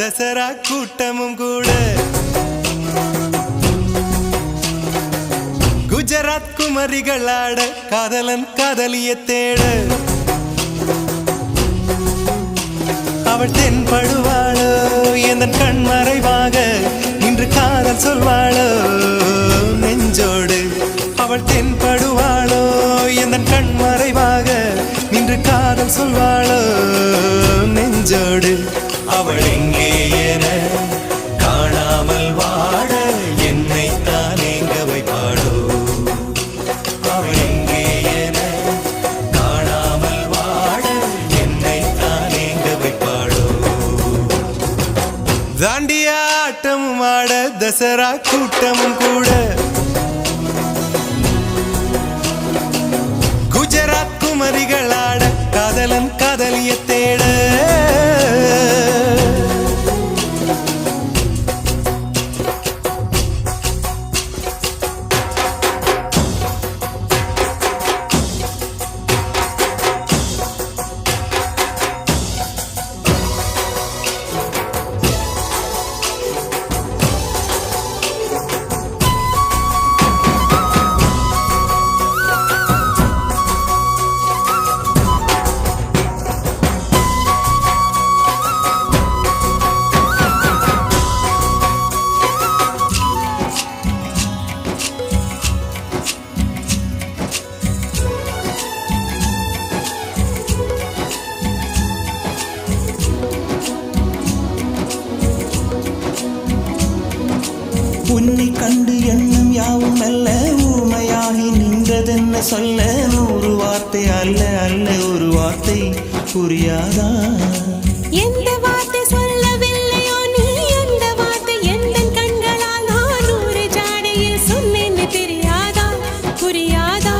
தசரா கூட்டமும் கூட குஜராத் குமரிகளாட காதலன் காதலிய தேட அவள் தென்படுவாளோ எந்தன் கண் மறைவாக இன்று காதல் சொல்வாளோ நெஞ்சோடு அவள் தென்படுவாளோ எந்தன் கண் மறைவாக இன்று காதல் சொல்வாளோ நெஞ்சோடு அவள் எங்கே என காணாமல் வாழ என்னை தான் எங்க வைப்பாளோ அவள் எங்கே என காணாமல் வாழ என்னை தான் எங்க வைப்பாளோ தாண்டியா ஆட்டமும் ஆட தசரா கூட்டமும் கூட குஜராத் குமரிகளாட காதலன் காதலிய தேட உன்னை கண்டு எண்ணம் யாவும் அல்ல ஊமையாகி நின்றதென்ன சொல்ல 100 வார்த்தை அல்ல அல்ல ஒரு வார்த்தை புரியாதா எந்த வார்த்தை சொல்லவில்லையோ நீ அந்த வார்த்தை எந்த கண்களால் நான் 100 ஜாடையில் சொன்னேன்னு தெரியாதா புரியாதா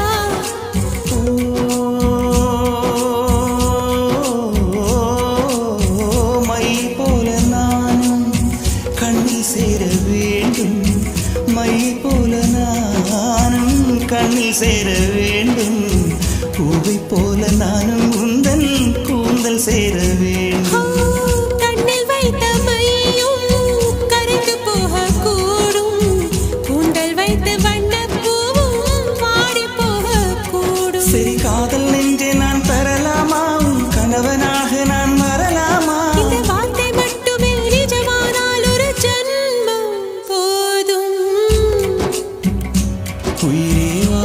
மை போல நானும் கண்ணி சேர வேண்டும் மை போல நானும் கண்ணி சேர வேண்டும் பூவை போல நானும் உந்தன் கூந்தல் சேர வேண்டும் கண்ணில் வைத்த மையும் கரைந்து போகக்கூடும் கூந்தல் வைத்து வண்ணப்பூவும் வாடி போகக்கூடும் சரி காதல் நெஞ்சே நான் பெறலாமா உன் கணவனாக நான் மறலாமா இந்த வார்த்தை மட்டுமே நிஜமானால் ஒரு ஜன்மம் போதும் உயிரே வா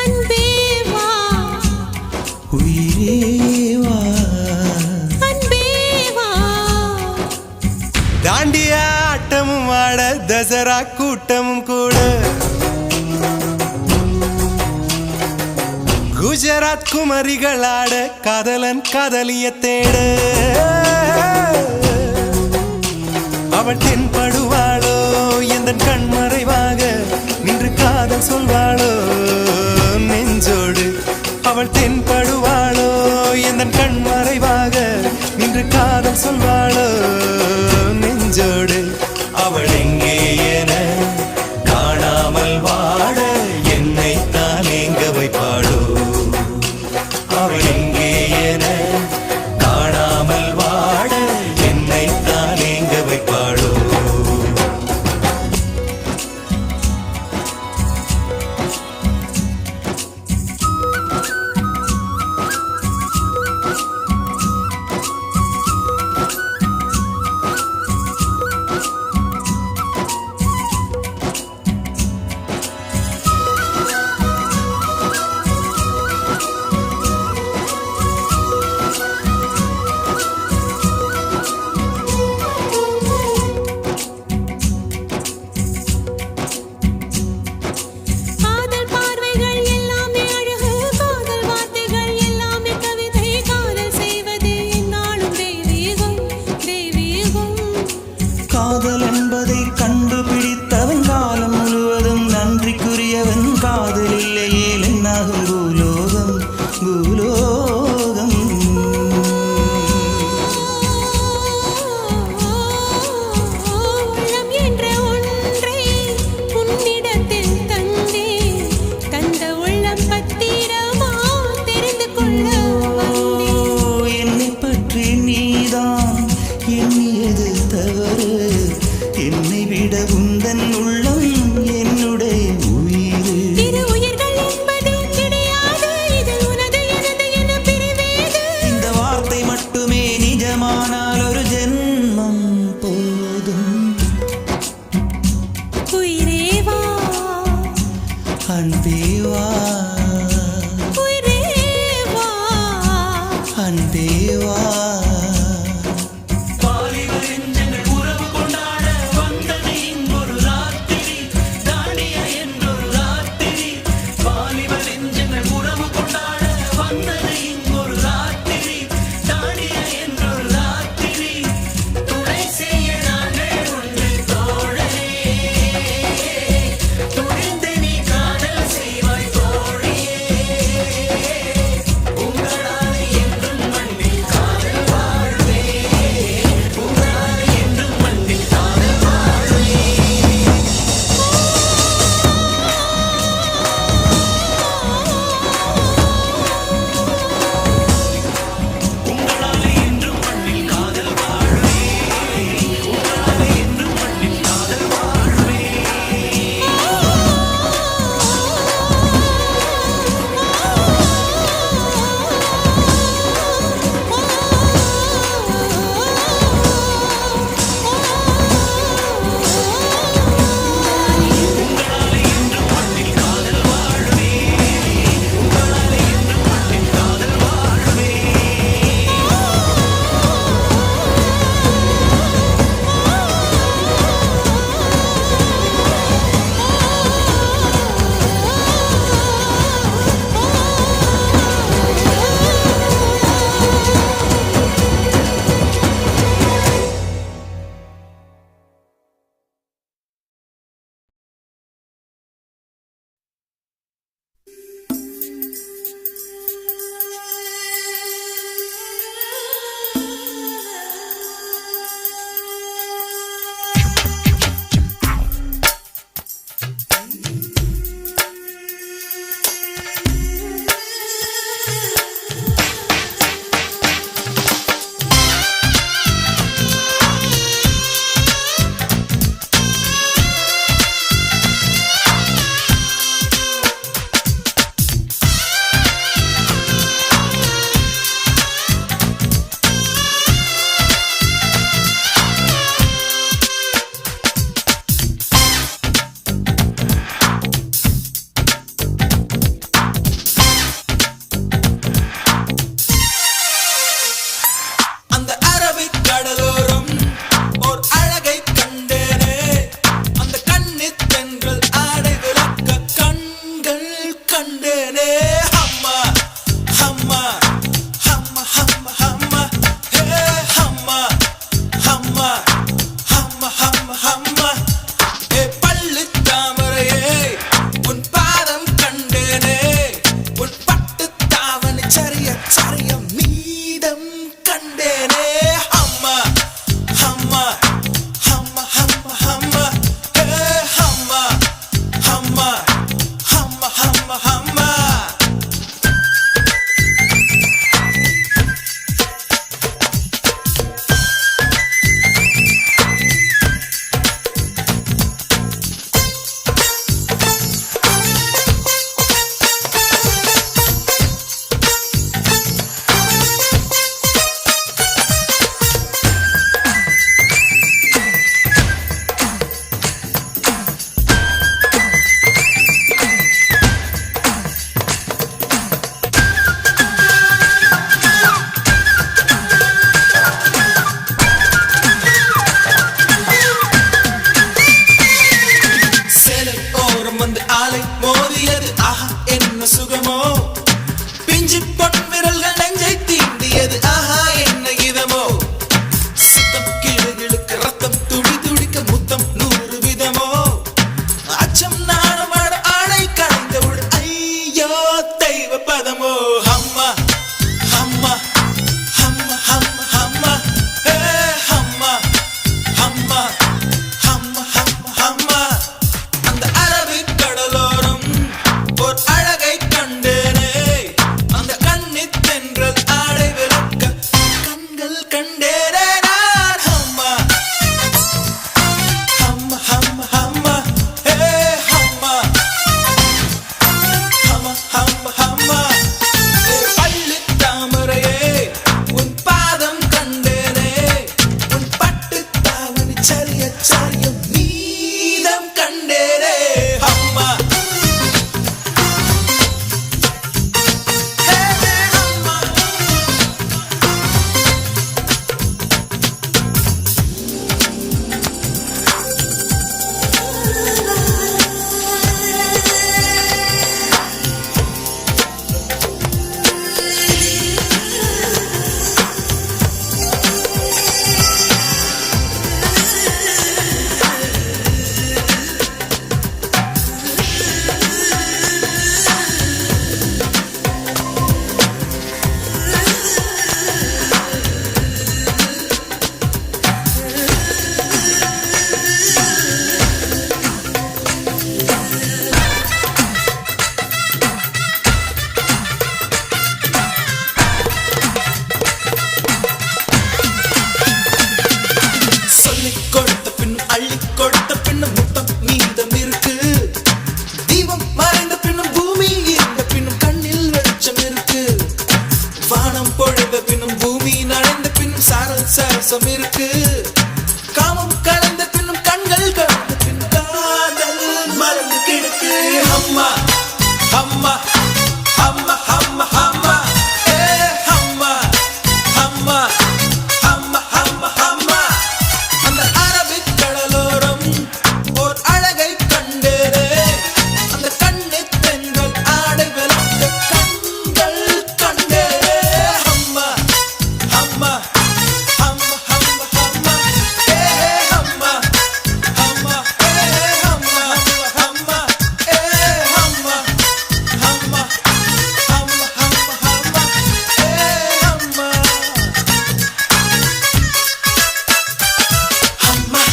அன்பே வா உயிரே வா அன்பே வா தாண்டியா ஆட்டமும் ஆட தசரா கூட்டமும் கூட குஜராத் குமரிகளாட காதலன் காதலிய தேட அவள் தென்படுவாளோ எந்தன் கண் மறைவாக நின்று காதல் சொல்வாளோ நெஞ்சோடு அவள் தென்படுவாளோ எந்தன் கண் மறைவாக நின்று காதல் சொல்வாளோ நெஞ்சோடு அவள் எங்கே என காணாமல் வாழ என்னை தான் எங்க வைப்பாளோ அவள் எங்கே என காணாமல் வாழ என்னை தான் எங்க வைப்பாளோ காதல் பார்வைகள் எல்லாமே அழகு காதல் வார்த்தைகள் எல்லாமே கவிதை காதல் செய்வது என்னாலும் தெய்வீகம் தெய்வீகம் காதல் என்பதை கண்டுபிடித்தவன் காலம் முழுவதும் நன்றிக்குரியவன் காதல் இல்லையே என்னாகும் பூலோகம் பூலோகம் உள்ளம் என்ற ஒன்றை உன்னிடத்தில் தந்தே தந்த உள்ளம் பத்திரமா தெரிந்து கொள்ள வந்தேன் என்னை பற்றி நீதான் அன்பே வா உயிரே வா அன்பே வா பாசம் இருக்கு காமம் கலந்த பின்னும் கண்கள் கலந்த பின் காதல் மறந்து கிடக்கு அம்மா அம்மா அம்மா அம்மா அம்மா ஏ அம்மா அம்மா அம்மா அம்மா அம்மா அந்த அரபிக் கடலோரம் ஓர் அழகை கண்டேனே அந்த கண்ணித் தென்றல் ஆடை வெளுத்த கண்கள் கண்டேனே அம்மா அம்மா அம்மா அம்மா அம்மா ஏ அம்மா அம்மா ஏ அம்மா அம்மா ஏ அம்மா அம்மா அம்மா அம்மா அம்மா ஏ அம்மா அம்மா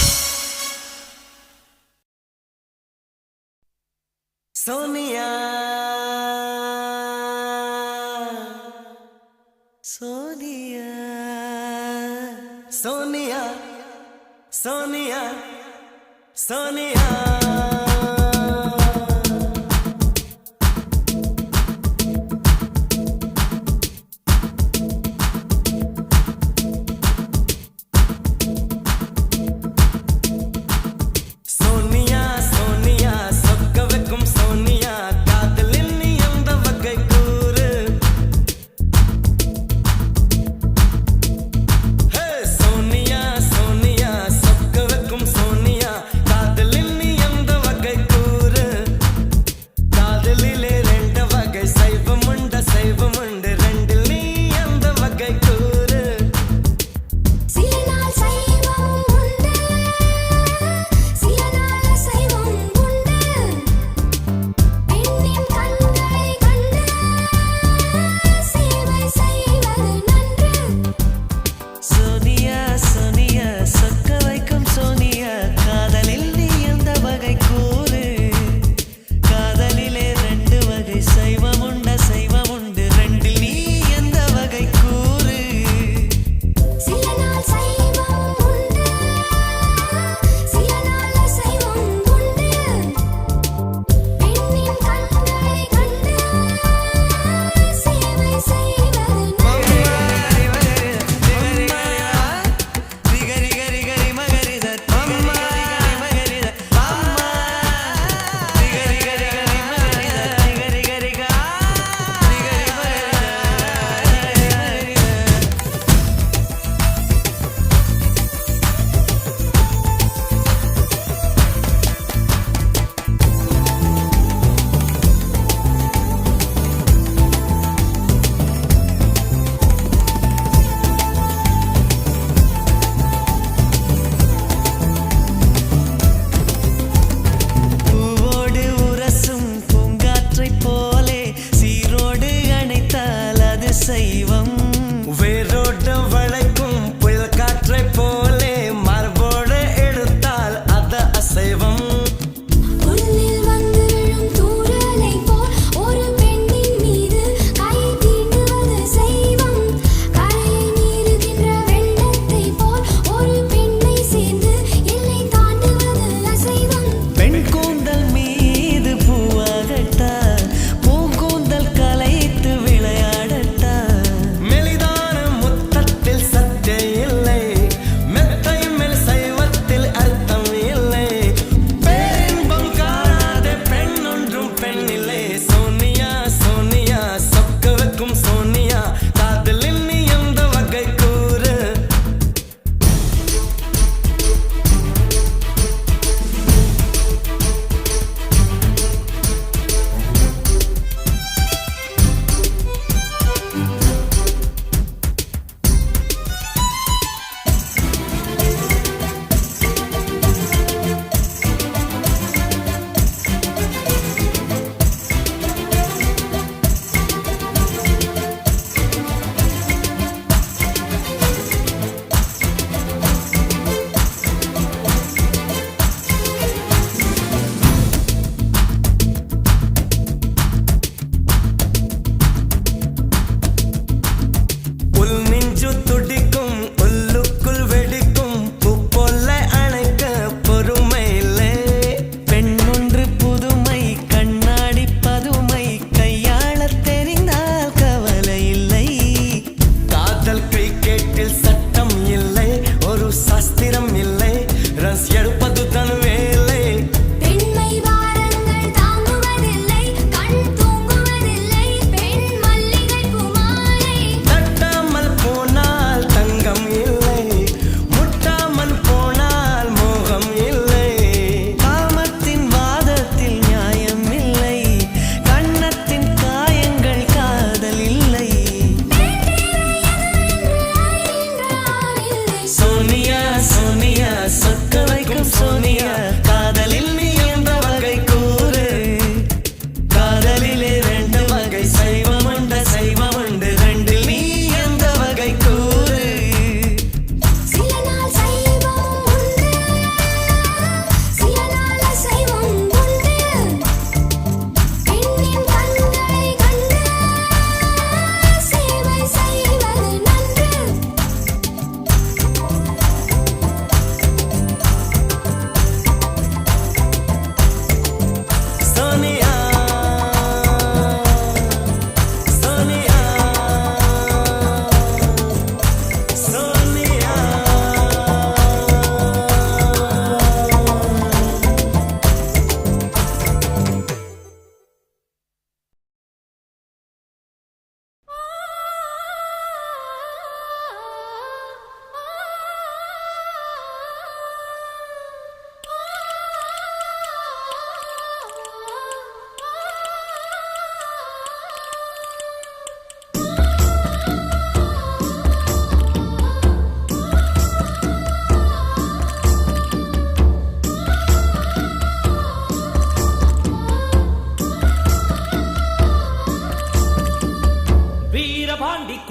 சோனியா சோனியா சோனியா சோனியா சோனியா சோனியா சோனியா சொக்க வைக்கும் சோனியா காதலின் நீ எந்த வகை கூறு ஹே சோனியா சோனியா சொக்க வைக்கும் சோனியா காதலின்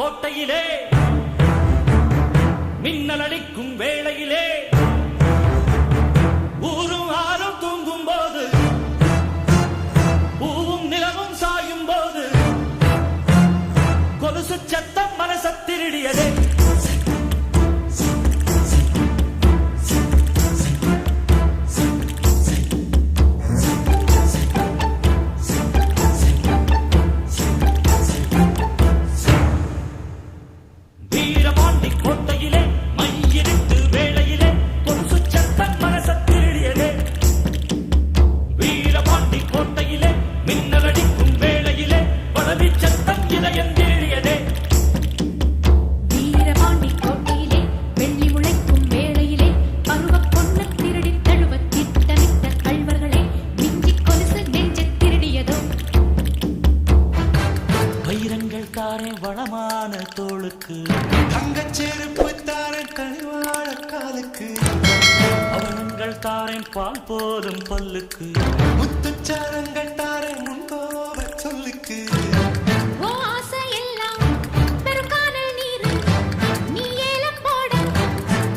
கோட்டையிலே மின்னல் அடிக்கும் வேளையிலே ஊரும் ஆறும் தூங்கும் போது பூவும் நிலவும் சாயும் போது கொலுசு சத்தம் மனச திருடியதே. வீரபாண்டி கோட்டையிலே மையிருட்டு வேளையிலே கொலுசு சத்தம் மனச திருடியதே. வீரபாண்டி கோட்டையிலே மின்னல் அடிக்கும் வேளையிலே பலவி சத்தம் இதயம் திருடியதே. வீரபாண்டி கோட்டையிலே வெள்ளி முளைக்கும் வேளையிலே பருவப் பொண்ணு திருடி தழுவ திட்டமிட்ட கள்வர்களே மிஞ்சி கொலுசு நெஞ்சத் திருடியதோ. வைரங்கள் தாரே வளமான தோளுக்கு தங்கச்செருப்பு தாரே கனிவாழ காலுக்கு அவனங்கள் தாரேன் பால் போதும் பல்லுக்கு முத்துச்சாரங்கள் தாரே முன்கோப சொல்லுக்கு ஓ ஆசை எல்லாம் பெருங்கானல் நீரு நீ ஏலம் போட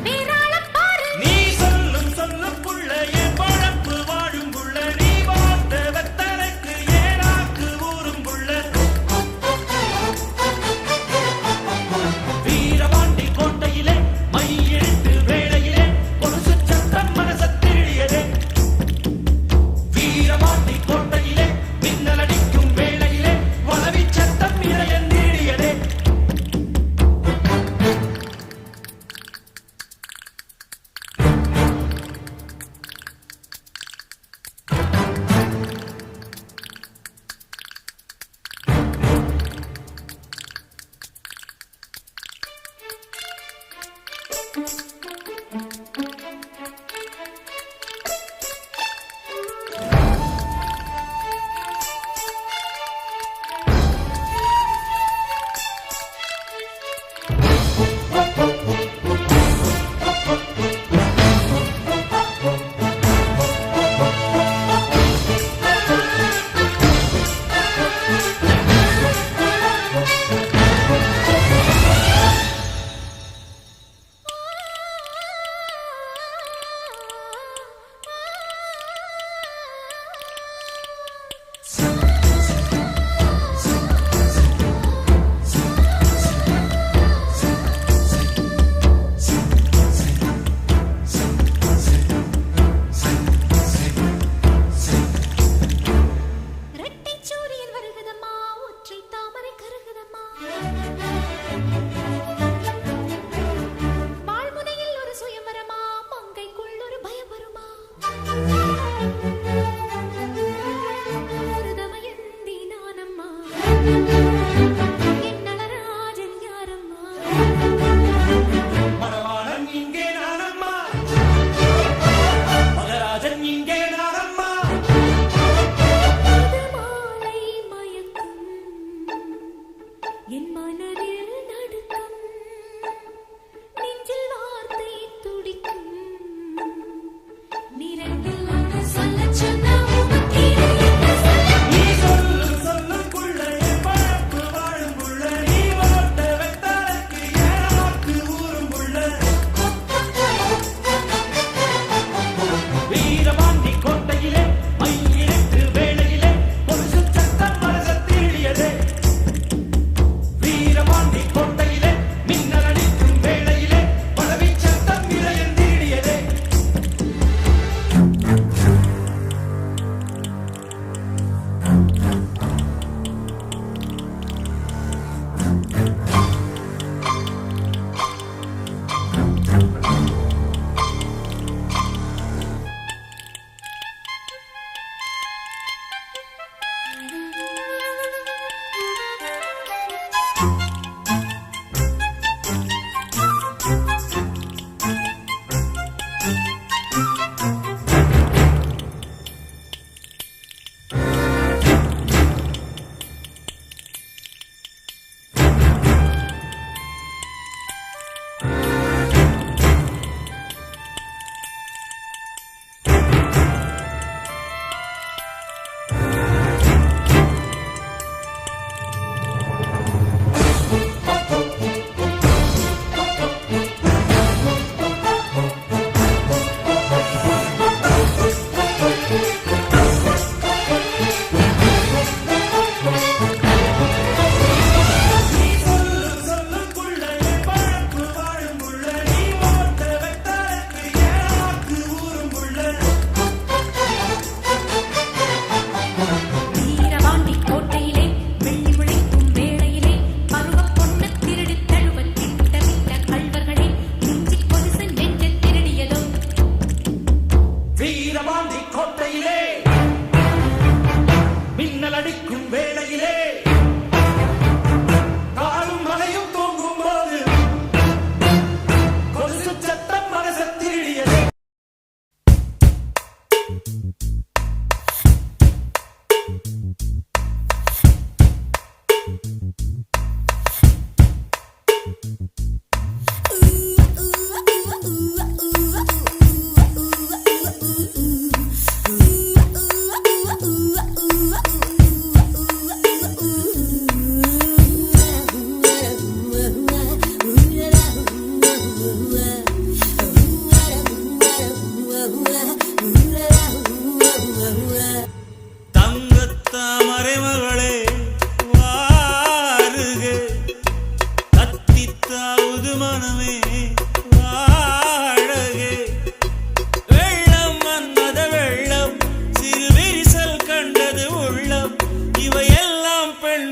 வேறாளம் பாரு. நீ சொல்லும் சொல்லும் புள்ள என் பழப்பு வாழும் புள்ள நீ பார்த்த வெத்தலைக்கு ஏனாக்கு ஊரும் புள்ள. வீரபாண்டி கோட்டையிலே மையெழுத்து வேளையிலே கொலுசு சத்தம் மனச திருடியதே. வீரபாண்டி கோட்டையிலே மின்னல் அடி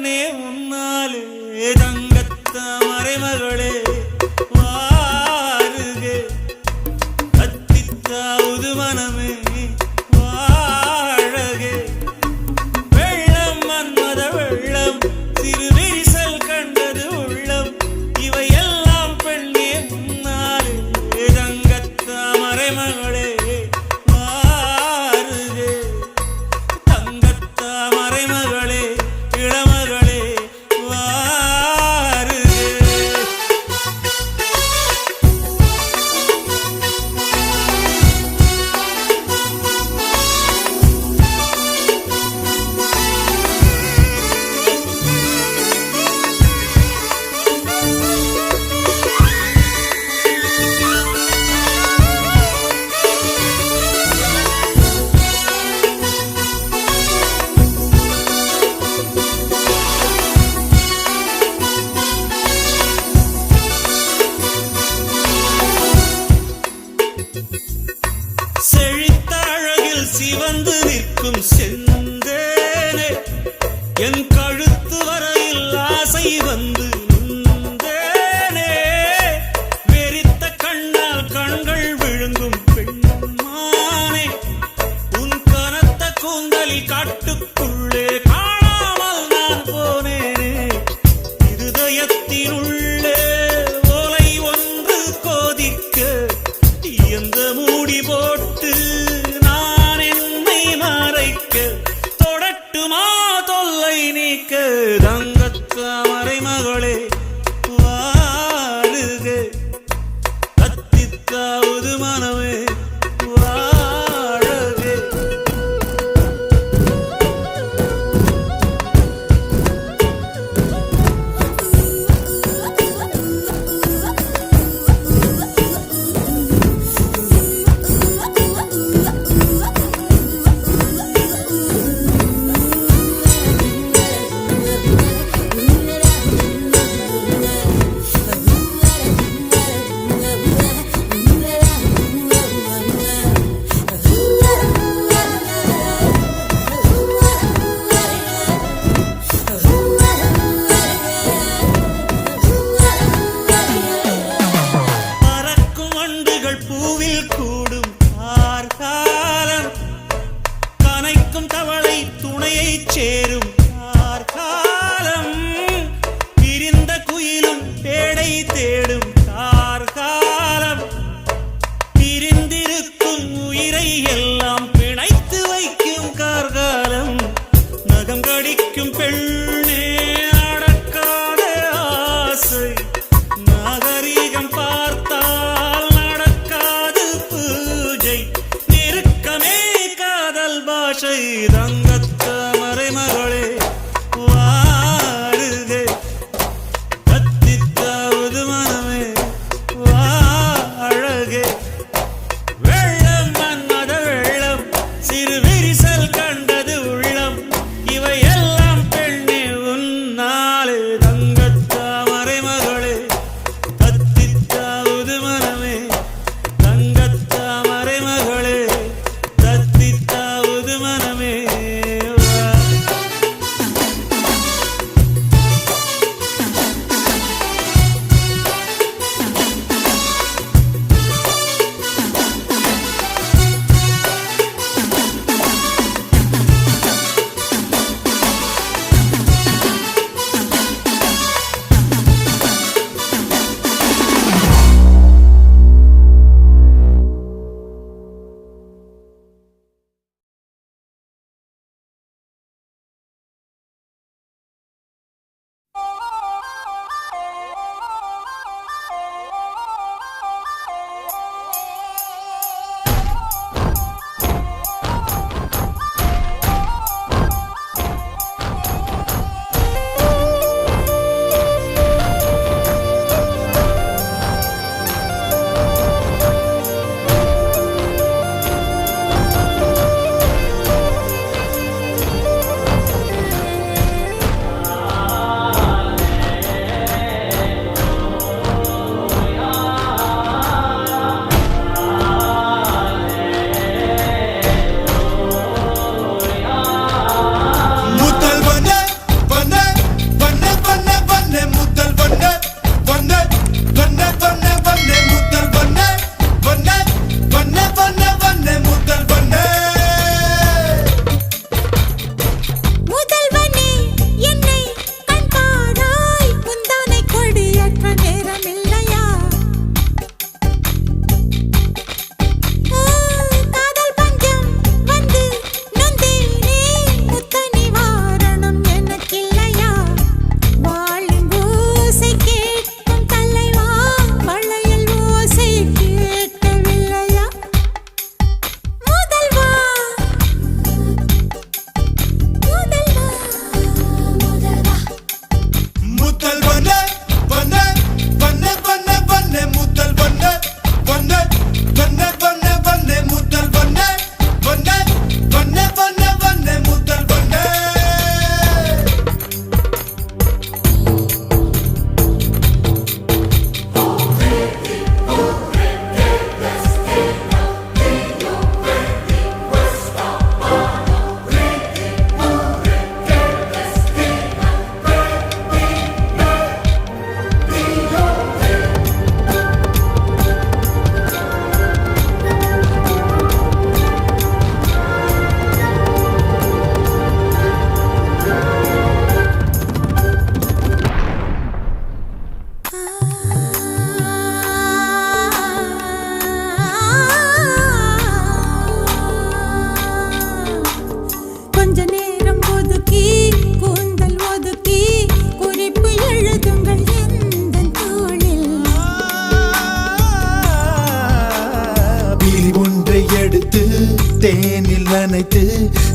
பெண்ணே உன்னாலே தங்கத்த மறைமகளே வாருகே அத்தித்தாவது மனமே வாழகே வெள்ளம் மன்மத வெள்ளம் சிறு விரிசல் கண்டது உள்ளம் இவையெல்லாம் பெண்ணே முன்னாலே தங்கத்த மறைமகளே வாருகே தங்கத்த மறைமகளே இளமகளே வாருகே செழித்த அழகில் சிவந்து நிற்கும் செந்தேனே என் கழுத்து வரையில் ஆசை வந்து நின்றேனே வெறித்த கண்ணால் கண்கள் விழுங்கும் பெண்மானே உன் கனத்த கூந்தலில் காட்டுக்குள்ளே காணாமல் நான் போனேனே இருதயத்தினுள்ளே ஓலை ஒன்று கோதிக்க எந்த மூடி போட்டு நான் என்னை மறைக்க தொடட்டுமா தொல்லை நீக்க தங்கத்த மறைமகளே வாழுக கத்தித்தாவது மனமே வாழகே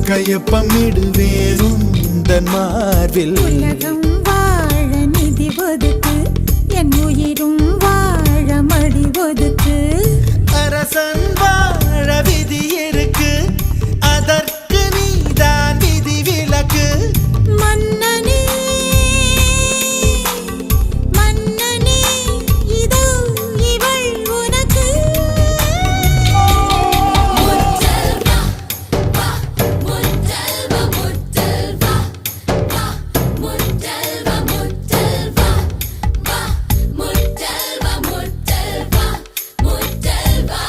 கையொப்பமிடுவேன் உந்தன் மார்பில். உலகம் வாழ நிதி ஒதுக்கு, என் உயிரும் வாழ மடி ஒதுக்கு. அரசன் வாழ விதி இருக்கு, அதற்கு நீதான் விதி விலக்கு. மன்னனே மன்னனே இதோ இவள் உனக்கு. முற்றல்வா வா முற்றல்வா முற்றல்வா வா முற்றல்வா முற்றல்வா வா முற்றல்வா முற்றல்வா முற்றல்வா.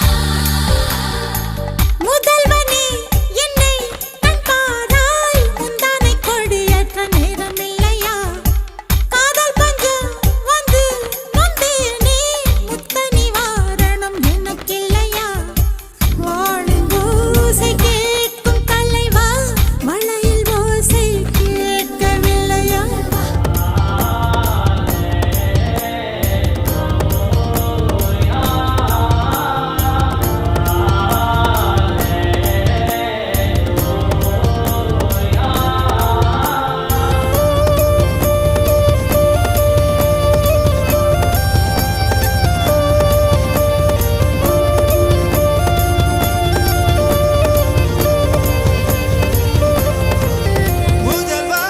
முதல்வனே என்னை கண்பாராய், முந்தானை கொடியேற்ற நேரமில்லையா? காதல் பஞ்சம் வந்து நொந்தேனே, முத்த நிவாரணம் எனக்கில்லையா? வாழின் ஓசை கேட்கும் தலைவா, மழையில் ஓசை கேட்கவில்லையா? முதல்வா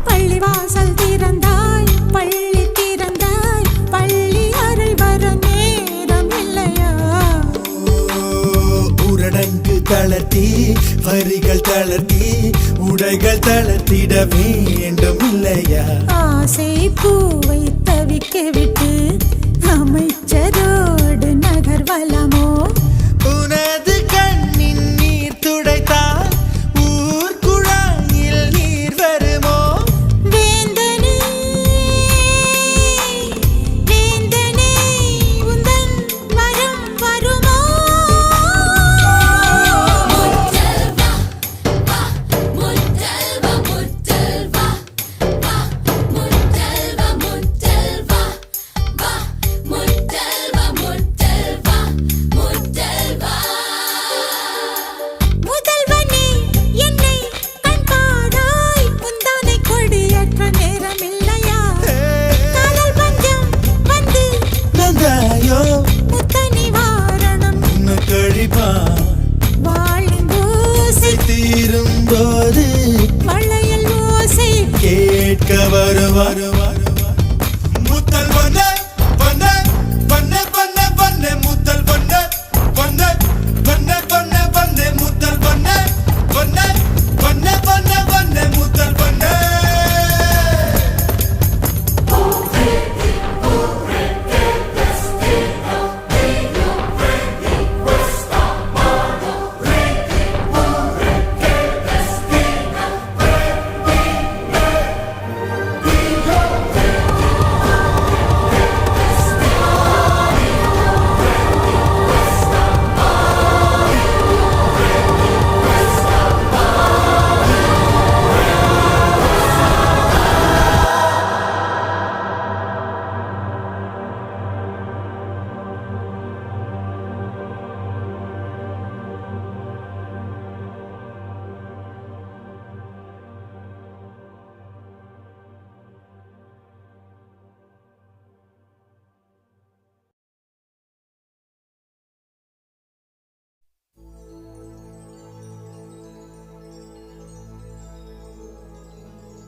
பள்ளிவாசல் திறந்தாய், பள்ளி திறந்தாய், பள்ளி அறை வர நேரம் இல்லையா? ஊரடங்கு தளர்த்தி, வரிகள் தளர்த்தி, உடைகள் தளர்த்திட வேண்டும் இல்லையா? ஆசை பூவை தவிக்க விட்டு அமைச்சரோடு நகர்வலமோ? உனது கண்ணின் நீர் துடைத்தால் ஊர் குழாயில் நீர் வருமோ? வேந்தனே வேந்தனே உந்தன் வரம் வருமோ? முற்றல்வா வா முற்றல்வா முற்றல்வா வா முற்றல்வா முற்றல்வா வா முற்றல்வா முற்றல்வா முற்றல்வா. முதல்வனே என்னை கண்பாராய், முந்தானை கொடியேற்ற நேரமில்லையா? காதல் பஞ்சம் வந்து நந்தாயோ முத்த நிவாரணம் உன்னை கழிப்பான் வாழின் ஓசை தீரும் போது மழையில் ஓசை கேட்க வருவார். முத்தல் பண்ண பண்ண பண்ண பண்ண பண்ண முத்தல் பண்ண பண்ண பண்ண பண்ண பண்ண முத்தல் பண்ண பண்ண பண்ண பண்ண பண்ண முத்தல் பண்ண.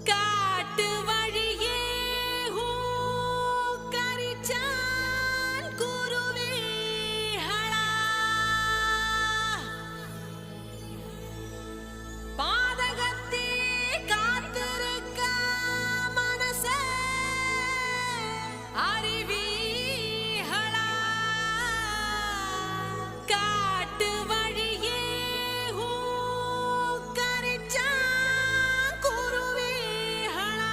காட்டு வழியே கரிச்சான் குருவிகளா, பாதகத்தே காத்திருக்க மனசே அறிவீகளா. காட்டு வழியே கரிச்சான் குருவிகளா.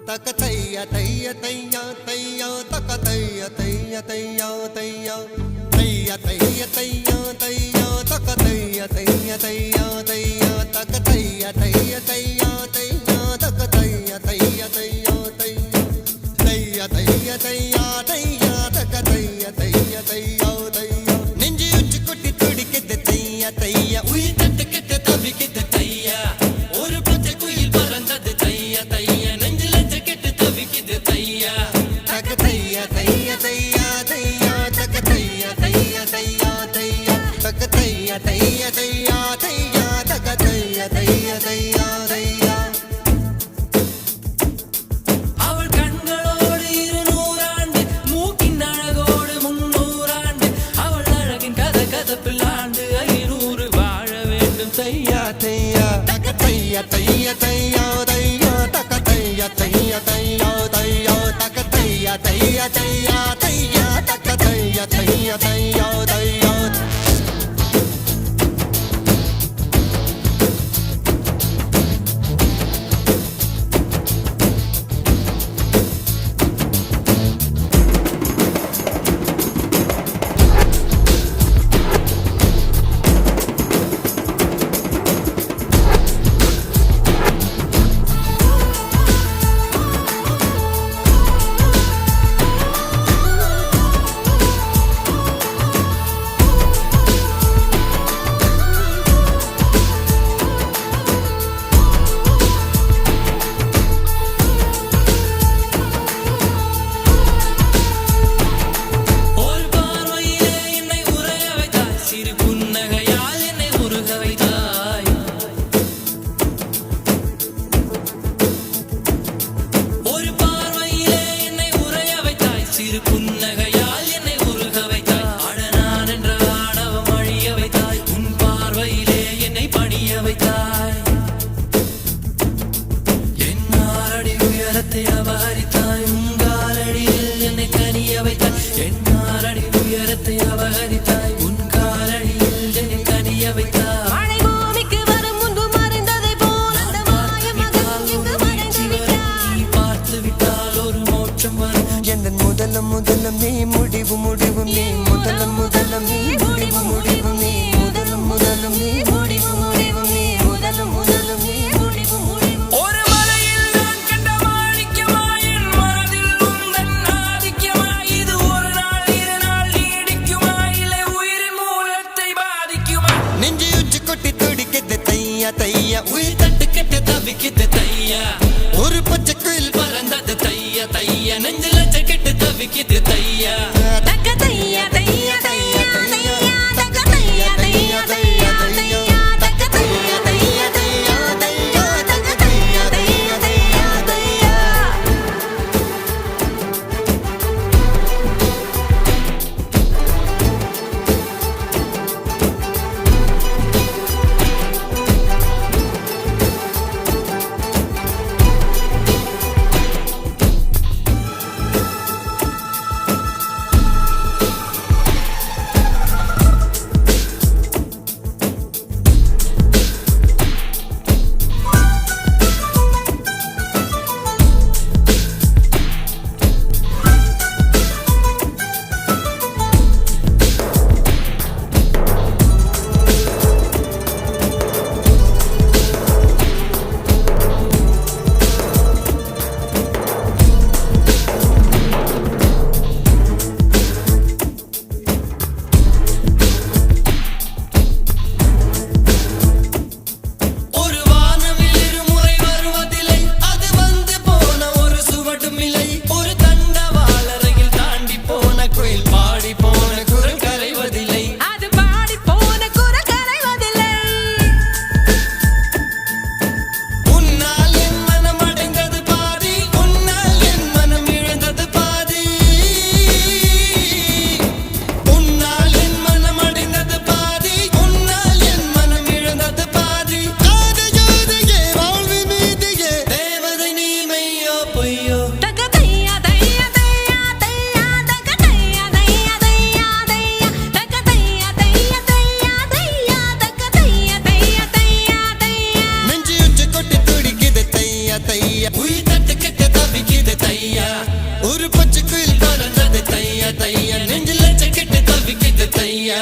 தக்க தைய தைய தையா தையா தக்க தைய தைய தையா தையா தை தையா தையா தையா தையா தக்க தையா தையா தையா தையா தக்க தையா தையா தையா தையா தக்க தையா தையா தையா தையா தையா தையா தையா தக்க தையா தையா தையா தையா நெஞ்சு உச்சி கொட்டி துடிக்குது தையா தையா உயிர் தட்டு கெட்ட தவிக்குது தையா ஒரு பச்சை குயில் பறந்தது தையா தையா நெஞ்சில கெட்டு தவிக்குது தையா தக்க தையா தையா தையா தையா தக்க தையா தையா தையா தையா தக்க தையா தையா தையா தையா தக்க தையா தையா தையா தையா அவள் கண்களோடு 200 ஆண்டு மூக்கின் அழகோடு 300 ஆண்டு அவள் அழகின் கதப்பில் ஆண்டு 500 வாழ வேண்டும் தையா தையா தக்க தையா தையா தையா தையா தக்க தையா தையா தையா தையா தக்க தையா தையா தையா தையா தக்க தையா தையா தையா தையா ஒரு பார்வையிலே என்னை உறைய வைத்தாய் சிறு புன்னகையால் என்னை உருக வைத்தாய் ஒரு பார்வையிலே என்னை உறைய வைத்தாய் சிறு புன்னகையால் என்னை உருக வைத்தாய் அழனான் என்ற ஆணவம் அழிய வைத்தாய் உன் பார்வையிலே என்னை பணிய வைத்தாய் என் ஆறடி உயரத்தை அபகரித்தாய் உன் காலடியில் என்னை கனிய வைத்தாய் என் ஆறடி உயரத்தை அபகரித்தாய் உன் காலடியில் என்னை கனிய வைத்தாய் மழை பூமிக்கு வரும் முன்பு மறைந்ததை போல் அந்த மாய மகன் இங்கு மறைந்து விட்டான். நீ பார்த்து விட்டால் ஒரு மோட்சம் வரும் எந்த முதலம் முதலம் நீ முடிவு முடிவு நீ முதலம் முதலம் நீ முடிவு முடிவு நீ முதலம் முதலம் நீ முடிவு முடிவு நீ முதலம் முதலம் நீ முடிவு முடிவு ஒரு மலையில் நான் கண்ட மாணிக்கமாய் என் மனதில் உந்தன் ஆதிக்கமாய் இது ஒரு நாள் 2 நாள் நீடிக்குமா இல்லை உயிரின் மூலத்தை பாதிக்குமா நெஞ்சு உச்சி கொட்டி துடிக்குது தையா தையா உயிர் தட்டு கெட்டு தவிக்குது தையா ஒரு பச்சை குயில் பறந்தது தையா தையா நெஞ்சில கெட்டு தவிக்குது தையா தக்க தையா தையா தையா தையா தக்க தையா தையா தையா தையா தக்க தையா தையா தையா தையா தக்க தையா தையா தையா தையா ஒரு வானவில் இருமுறை வருவதில்லை அது வந்து போன ஒரு சுவடும் இல்லை ஒரு தண்டவாளரையில் தாண்டி போன குயில் பாடி போன குரல் கரைவதில்லை அது பாடி போன குரல் கரைவதில்லை உன்னால் என் மனம் அடைந்தது பாதி உன்னால் என் மனம் இழந்தது பாதி உன்னால் என் மனம் அடைந்தது பாதி உன்னால் என் மனம் இழந்தது பாதி ஆதியோதியே வாழ்வி மீதியே தேவதை நீ மெய்யோ பொய்யோ தக்க தையா தையா தையா தையா தக்க தையா தையா தையா தையா தக்க தையா தையா தையா தையா தக்க தையா தையா தையா தையா நெஞ்சு உச்சி கொட்டி துடிக்குது தையா தையா உயிர் தட்டு கெட்டு தவிக்குது தையா ஒரு பச்சை குயில் பறந்தது தையா தையா நெஞ்சில கெட்டு தவிக்குது தையா தையா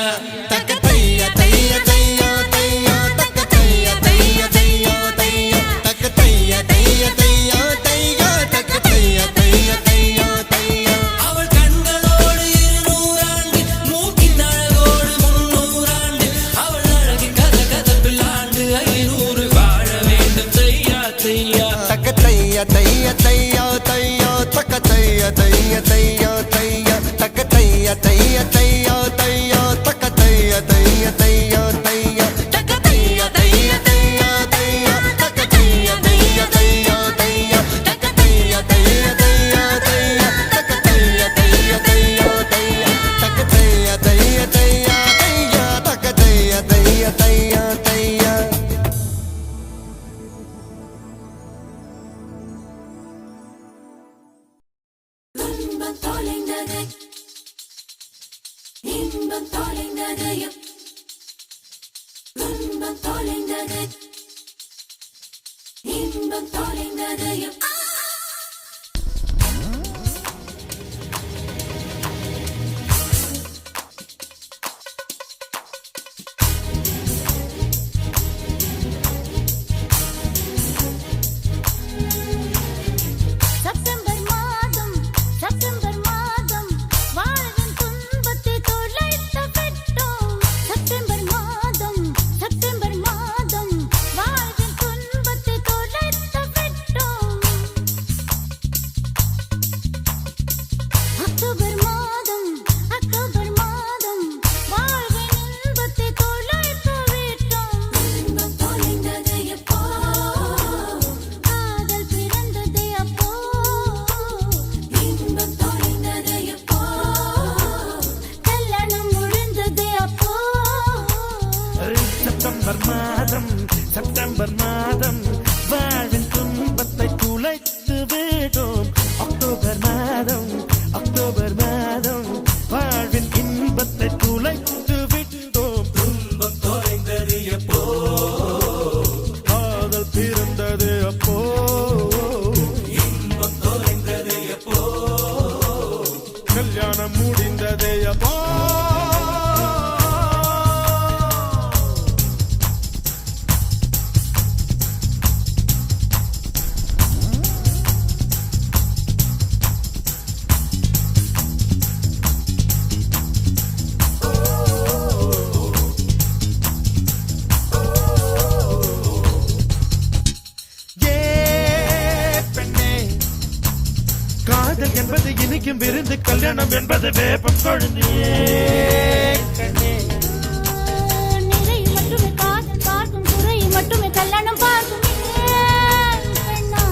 தக்க தையா தையா தையா தையா தக்க தையா தையா தையா தையா தக்க தையா தையா தையா தையா தக்க தையா தையா தையா தையா அவள் கண்களோடு 200 ஆண்டு மூக்கின் அழகோடு 300 ஆண்டு அவள் அழகின் கதப்பில் ஆண்டு 500 வாழ வேண்டும் தையா தையா தக்க தையா தையா தையா தையா தக்க தையா தையா தையா தையா தக்க தையா தையா தையா தையா தக்க தையா தையா தையா தையா தக்க தையா தையா தையா தையா தக்க தையா தையா தையா தையா தக்க தையா தையா தையா தையா தக்க தையா தையா தையா தையா தக்க தையா தையா தையா தையா தக்க தையா தையா தையா தையா இன்பம் தொலைந்தது இன்பம் தொலைந்தது இன்பம் தொலைந்தது இன்பம் தொலைந்தது செப்டம்பர் மாதம் வாழ்வின் துன்பத்தை தொலைத்து விட்டோம். செப்டம்பர் மாதம் வாழ்வின் துன்பத்தை தொலைத்து விட்டோம். அக்டோபர் மாதம் வாழ்வின் இன்பத்தை தொலைத்து விட்டோம். இன்பம் தொலைந்தது எப்போ காதல் பிறந்தது அப்போ இன்பம் தொலைந்தது எப்போ கல்யாணம் முடிந்தது அப்போ செப்டம்பர் மாதம் வாழ்வின் துன்பத்தை துளைத்து விடும் அக்டோபர் மாதம் வாழ்வின் இன்பத்தை துளைத்து விட்டோம் துன்பம் தொலைந்தது எப்போ காதல் பிறந்தது அப்போ இன்பம் தொலைந்தது எப்போ கல்யாணம் முடிந்தது அப்போ காதல் என்பது இனிக்கும் விருந்து கல்யாணம் என்பது வேப்பம் கொழுந்தே கண்ணே நிறை மட்டுமே காதல் பார்க்கும் குறை மட்டுமே கல்யாணம் பார்க்கும் பெண்ணா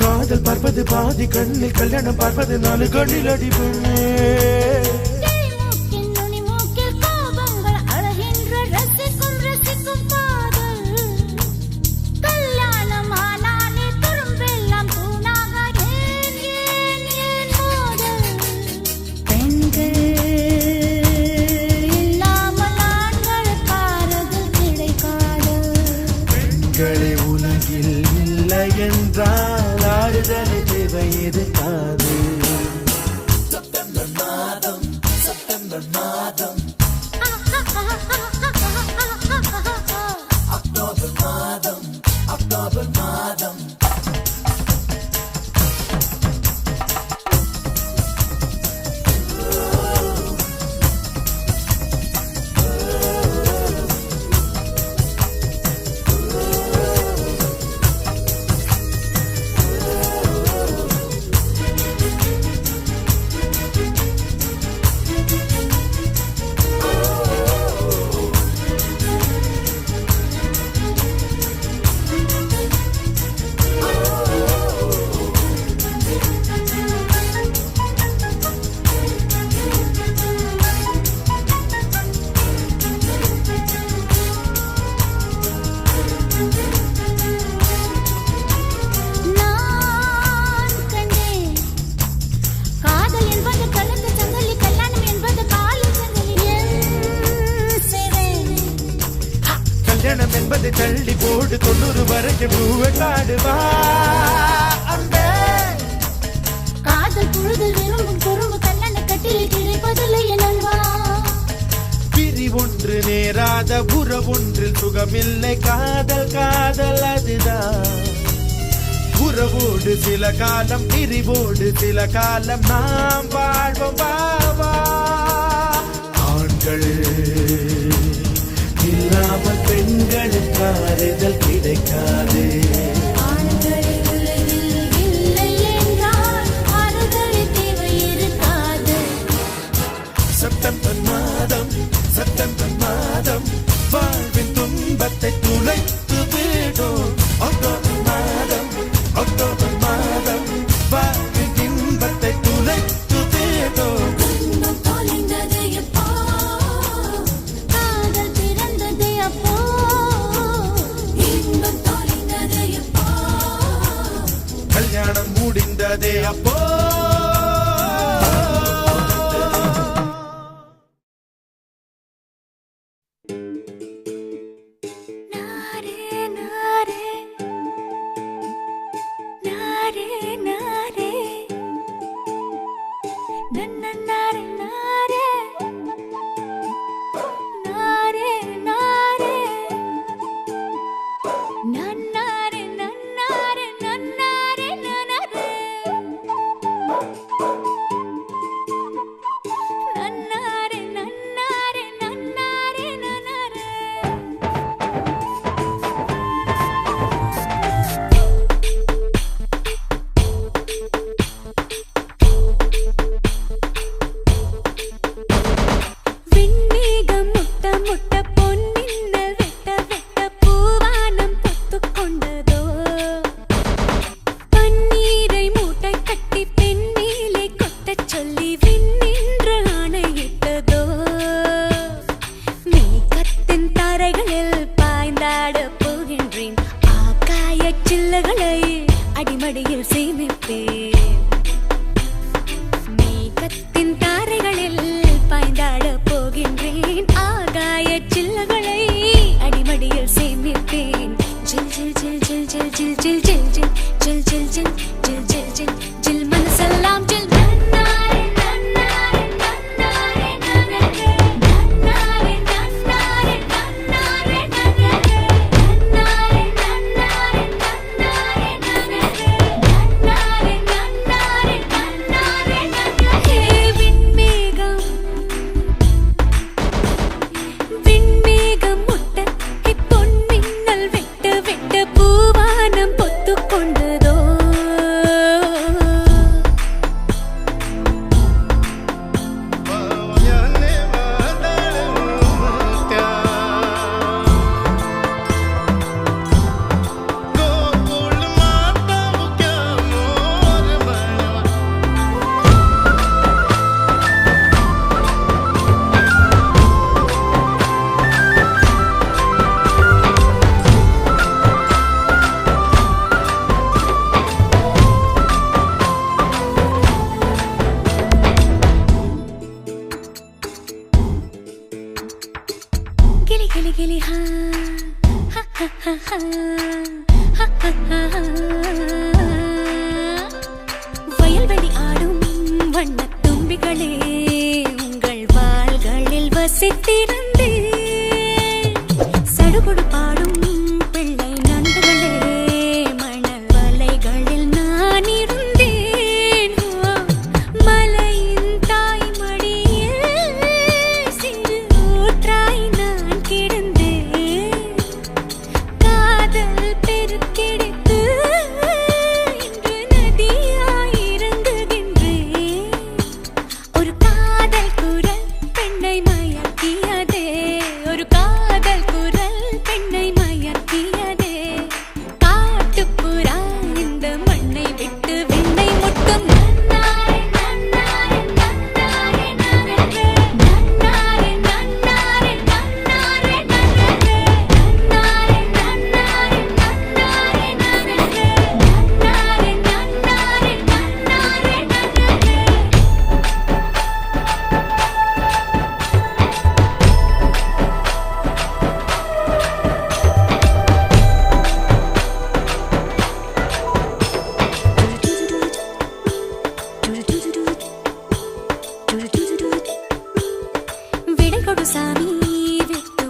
காதல் பார்ப்பது பாதி கண்ணில் கல்யாணம் பார்ப்பது 4 கண்ணில் அடிபண்ணே மூக்கின் நுனி மூக்கில் கோபங்கள் அழகின்ற ரசிக்கும் காதல் கல்யாணம் ஆனாலே துரும்பெல்லாம் தூணாக ஏன் மோதல் பெண்கள் இல்லாமல் ஆண்கள் பாரது கிடைக்காது பெண்களே உலகில் இல்லை என்றால் ஆறுதலை தேவை எதுக்காது நான் கண்டேன் காதல் என்பது கழுத்து சங்கிலி கல்யாணம் என்பது காலில் சங்கிலி என் சிறை கல்யாணம் என்பதை தள்ளி போடு 90 வரைக்கும் பூவெட்டாடுவா அன்பே காதல் புழுதில் விரும்பும் குறும்பு கல்யாண கட்டில் கிடைப்பதில்லை என் அன்பா சேராத உறவொன்றில் சுகமில்லை காதல் காதல் அதுதான் உறவோடு சில காலம் பிரிவோடு சில காலம் நாம் வாழ்வோம் பாவா ஆண்கள் இல்லாமல் பெண்களுக்கு ஆறுதல் கிடைக்காது செப்டம்பர் மாதம் வாழ்வின் துன்பத்தை துளைத்து விடும் அக்டோபர் மாதம் வாழ்வின் இன்பத்தை துளைத்து விடும் கல்யாணம் முடிந்ததே அப்போ வயல்வெளி ஆடும் வண்ணத் தும்பிகளே உங்கள் வாள்களில் வசித்திருந்தே சடுகுடு பாடும் பிள்ளை நண்டுகளே மணல் வலைகளில் நான் இருந்தேன் மலையின் தாய்மடியில் சிறு ஊற்றாய் நான் கிடந்தேன் காதல் பெருக்கெடுத்து இன்று நதியாய் இறங்குகின்றேன் ஒரு காதல் குரல் பெண்ணை மயக்கியதே ஒரு காதல் குரல் பெண்ணை மயக்கியதே காட்டுப்புறா இந்த மண்ணை விட்டு விண்ணை முட்டும் நன்னாரே நன்னாரே நன்னாரே நன்னாரே நன்னாரே நன்னாரே நன்னாரே நன்னாரே நன்னாரே நன்னாரே நன்னாரே விடை கொடு சாமி விட்டு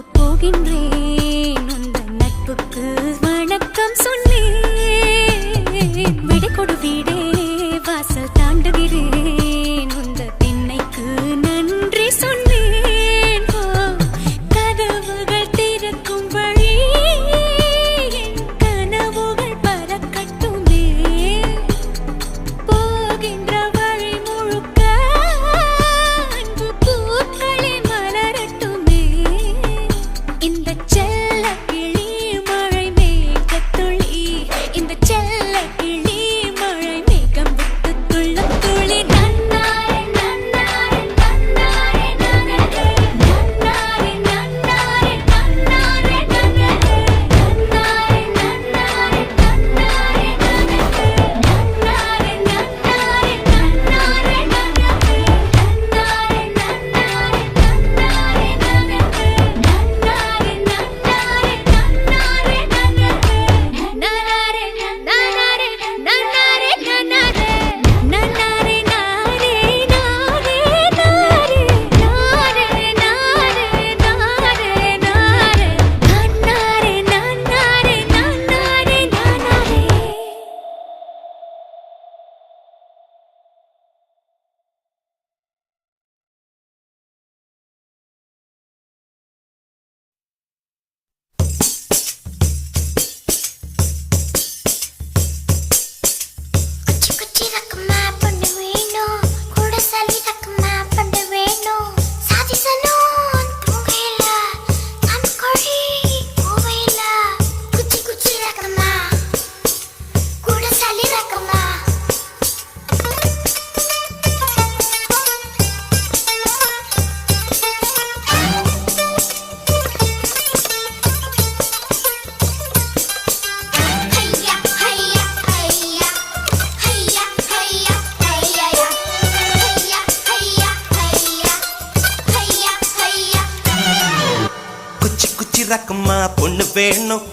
ரக்கம்மா பொண்ணு வேணும்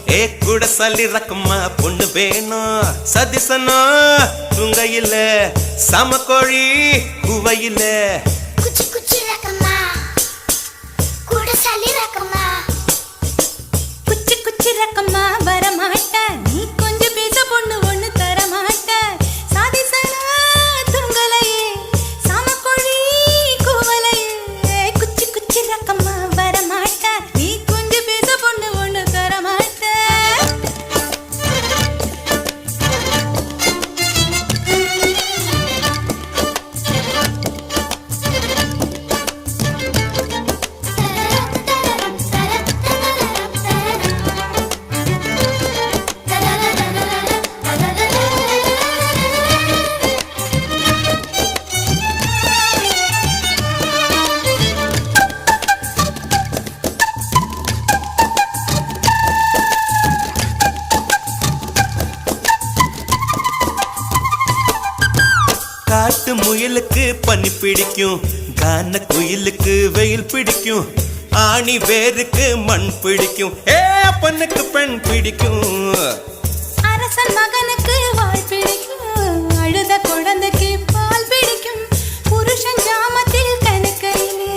கூட சல்லி ரக்கம்மா பொண்ணு வேணும் சதிசனா துங்கையில சமக்கோழி குவையில குச்சி குச்சி ரக்கம்மா கூட சலி ரக்கம்மா குச்சி குச்சி ரக்கம்மா வரமாட்ட நீ கொஞ்சம் பேச பொண்ணு ஒண்ணு தரமாட்ட சாதிசனா துங்கலையே சமக்கொழி குவலையே குச்சி குச்சி ரக்கம்மா வரமாட்ட நீ கொஞ்சம் பேச பொண்ணு ஒண்ணு தரமாட்ட காட்டு முயலுக்கு பனி பிடிக்கும் கான குயிலுக்கு வெயில் பிடிக்கும் ஆணி வேருக்கு மண் பிடிக்கும் பொண்ணுக்கு பெண் பிடிக்கும் அரசன் மகனுக்கு வாய் பிடிக்கும் அழுத குழந்தைக்கு பால் பிடிக்கும் புருஷன் ஜாமத்தில் கணக்கையிலே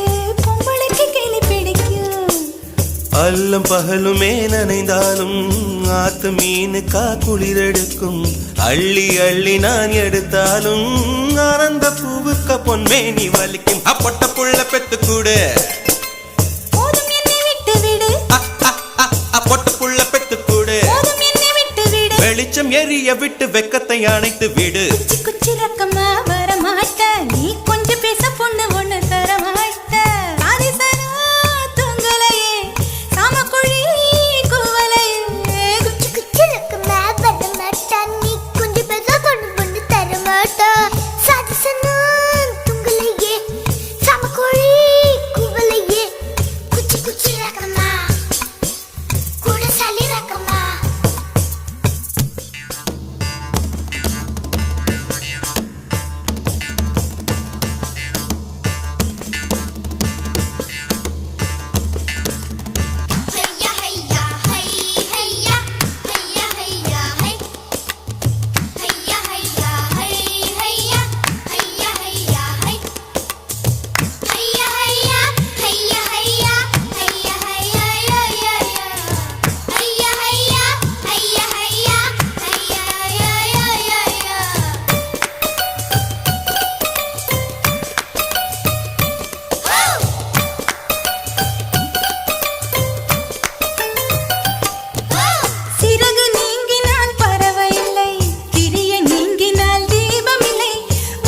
பொம்பளைக்கு கிளி பிடிக்கும் அல்லம் பகலுமே நனைந்தாலும் ஆத்து மீனுக்கா குளிரெடுக்கும் அள்ளி அள்ளி நான் எடுத்தாலும் ஆனந்த பூவுக்க பொன்மேனி வலிக்கும் அப்பொட்ட புள்ள பெத்து கூடு போதும் என்னை விட்டு விடு பொட்ட புள்ள பெத்து கூடு போதும் என்னை விட்டு விடு வெளிச்சம் எரிய விட்டு வெக்கத்தை அணைத்து விடு குச்சி குச்சி ரக்கம்மா வரமாட்ட நீ கொஞ்சம் பேச பொண்ணு ஒண்ணு தரமாட்ட சாதிசனா துங்கலையே சமக்குழி குவலையே குச்சி குச்சி ரக்கம்மா வரமாட்டா நீ கொஞ்சம் பேச பொண்ணு பொண்ணு தரமாட்டா சாதிசனா துங்கலையே சமக்கோழி குவலையே குச்சி குச்சி ரக்கம்மா கூட சலி ரக்கம்மா ஹையா ஹையா ஹை ஹையா ஹையா ஹையா ஹை ஹையா ஹையா ஹை ஹையா ஹையா ஹையா ஹை ஹையா ஹையா ஹையா ஹையா ஹையா ஹையா ஹையா ஹையா ஹையா ஹையா ஹையா சிறகு நீங்கினால் பறவை இல்லை திரிய நீங்கினால் தீபம் இல்லை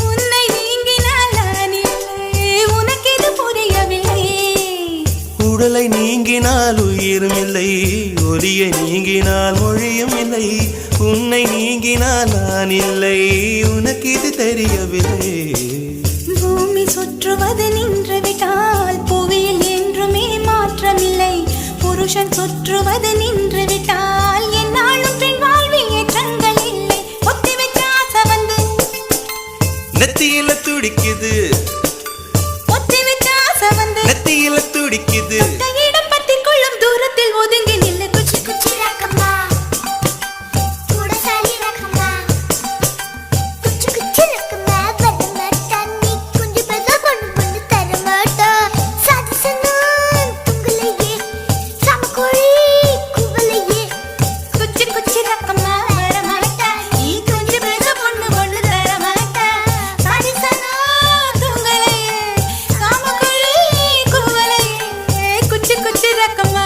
உன்னை நீங்கினால் நான் இல்லை உனக்கு இது புரியவில்லை உடலை நீங்கினால் உயிரும் இல்லை ஒலியை நீங்கினால் மொழியும் இல்லை உன்னை நீங்கினால் நான் இல்லை உனக்கு இது தெரியவில்லை பூமி சுற்றுவது நின்று விட்டால் புவியில் என்றுமே மாற்றமில்லை புருஷன் சுற்றுவது நின்று விட்டால் என்னாலும் பெண் வாழ்வில் ஏற்றங்கள் இல்லை ஒத்தி வச்ச ஆசை வந்து நெத்தியில துடிக்குது ஒத்தி வச்ச ஆசை வந்து நெத்தியில துடிக்குது இடம் பற்றி கொள்ளும் தூரத்தில் ஒதுங்கி நில்லு குச்சி குச்சி ரக்கம்மா கூட சலி ரக்கம்மா குச்சி குச்சி ரக்கம்மா வரமாட்டா நீ கொஞ்சம் பேச பொண்ணு பொண்ணு தரமாட்டா சாதிசனா துங்கலையே சமக்கோழி குவலையே குச்சி குச்சி ரக்கம்மா வரமாட்டா நீ கொஞ்சம் பேச பொண்ணு ஒண்ணு தரமாட்டா சாதிசனா துங்கலையே காமக்குழி குவலையே குச்சி குச்சி Rakkamma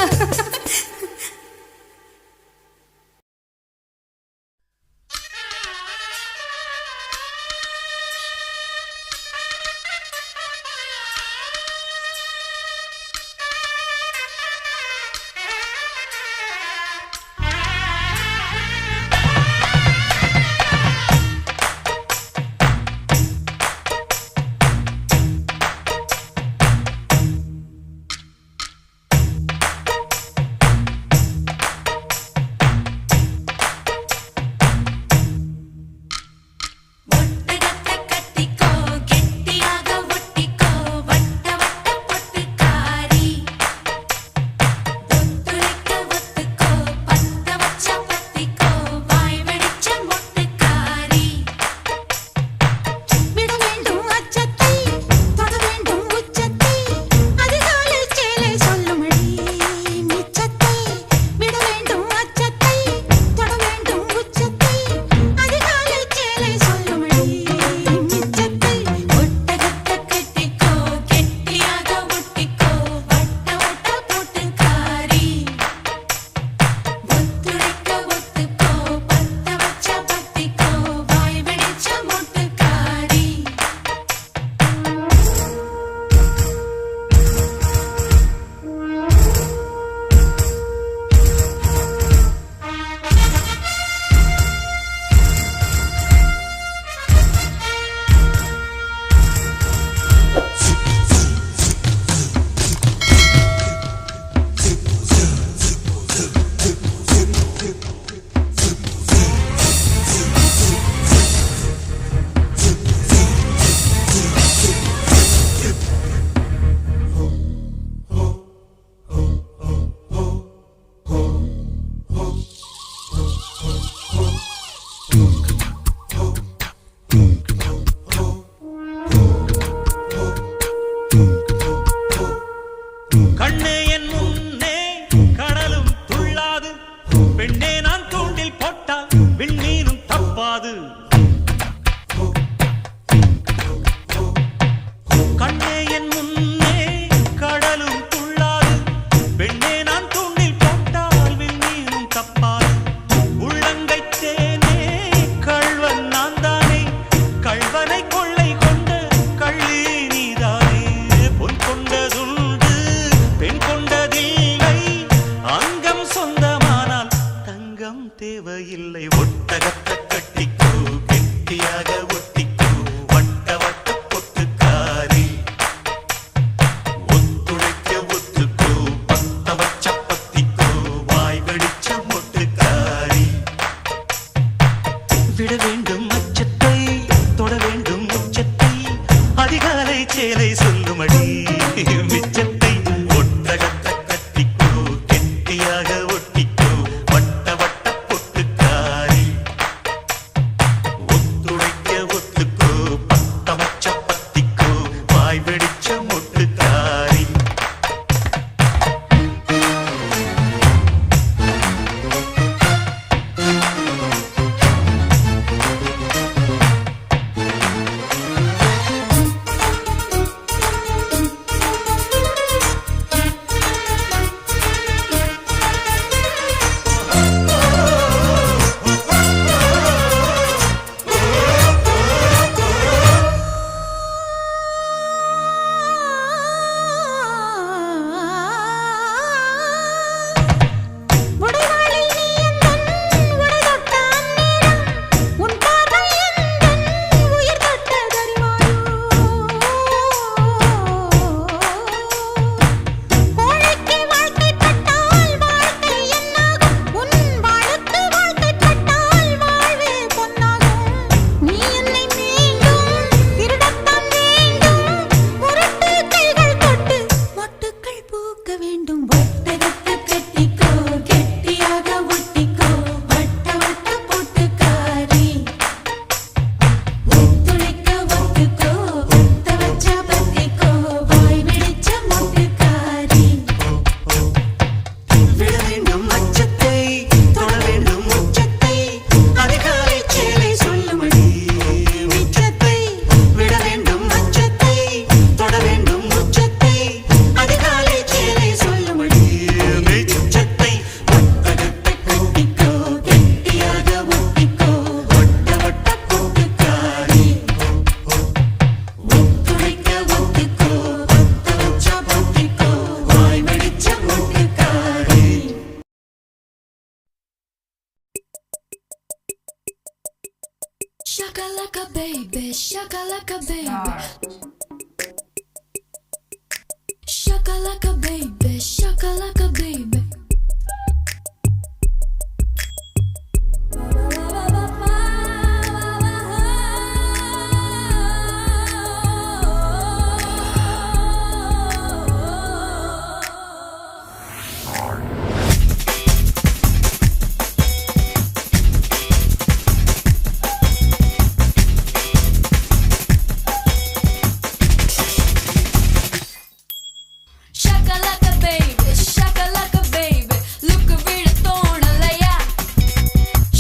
baby, shakalaka baby. Shakalaka baby, shakalaka baby. Shakalaka baby, shakalaka baby, look vida தோணலையா.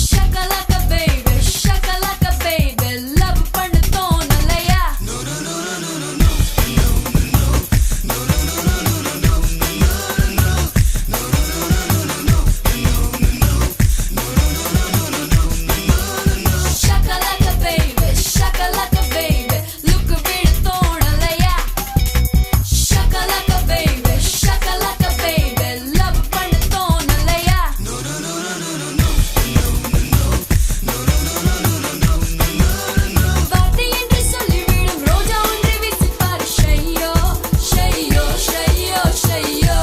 Shakalaka baby, shakalaka baby, love பண்ண தோணலையா. Shakalaka baby, shakalaka baby, look vida தோணலையா. Shakalaka baby, shakalaka baby, love பண்ண தோணலையா. வார்த்தை என்று சொல்லிவிடும் ரோஜா ஒன்றை வீசிப்பார். ஷையோ ஷையோ ஷையோ ஷையோ.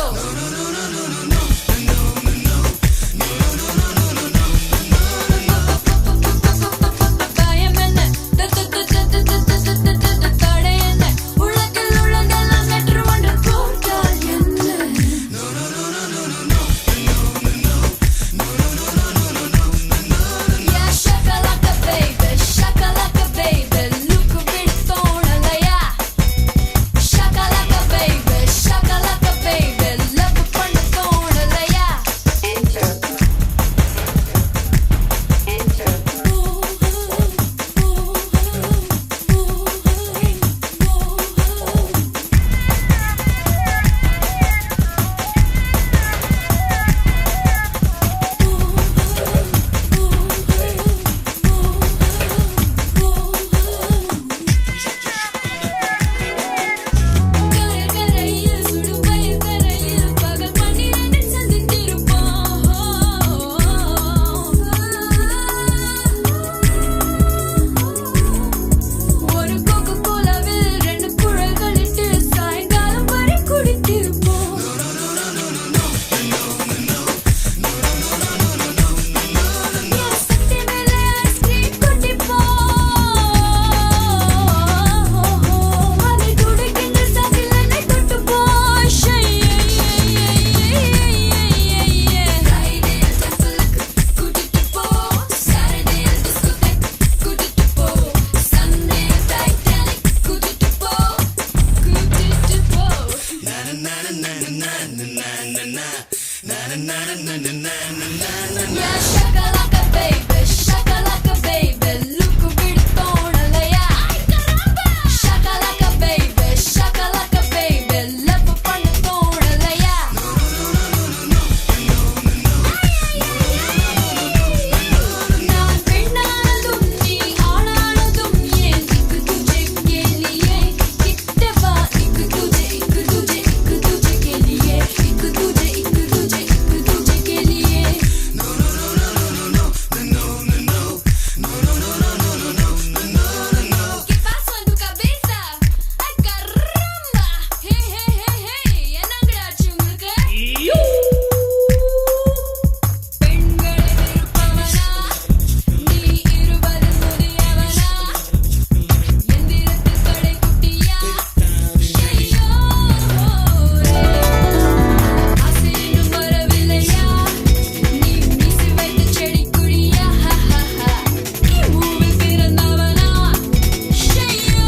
பயம் என்ன தடை என்ன உலகில் உள்ளதெல்லாம் நன்று ஒன்று போட்டால் என்ன. Yeah, shakalaka baby, shakalaka baby, look vida தோணலையா. Shakalaka baby, shakalaka baby, love பண்ண தோணலையா. கரையில் சுடும் பயிர் கரையில் பகல் 12 சந்தித்திருப்போம். ஒரு கோகோகோலாவில் 2 குழல்கள் இட்டு சாயங்காலம் வரை குடித்திருப்போம். சக்தி மேலே ஐஸ்கிரீம் குடிப்போம். அதை துடைக்கின்ற சாக்கில் என்னை தொட்டுப்போம். ஃப்ரைடேயில் டெம்பிளுக்கு கூட்டிட்டு போ, சாட்டர்டேயில் டிஸ்கோதேக் கூட்டிட்டு போ, சண்டேயில் டைட்டானிக் கூட்டிட்டு போ, கூட்டிட்டு போ. Yeah, shakalaka baby, shakalaka baby, look vida தோணலையா. Shakalaka baby, shakalaka baby, love பண்ண தோணலையா. நான் பெண்ணானதும் நீ ஆனானதும் ஏன் இக்கு துஜே के लिए கிட்ட வா இக்கு துஜே के लिए இக்கு துஜே के लिए. ¿Qué pasó en tu cabeza? ¡Ay, caramba! ¡Hey, hey, hey, hey! என்னங்கடாச்சு உங்களுக்கு? பெண்களை வெறுப்பவனா? நீ 20 முதியவனா? எந்திரத்தில் கடைக்குட்டியா? ஷையோ ஆசையும் வரவில்லையா? நீ மீசை வைத்த செடிக்குழியா? மூவில் பிறந்தவனா? ஷையோ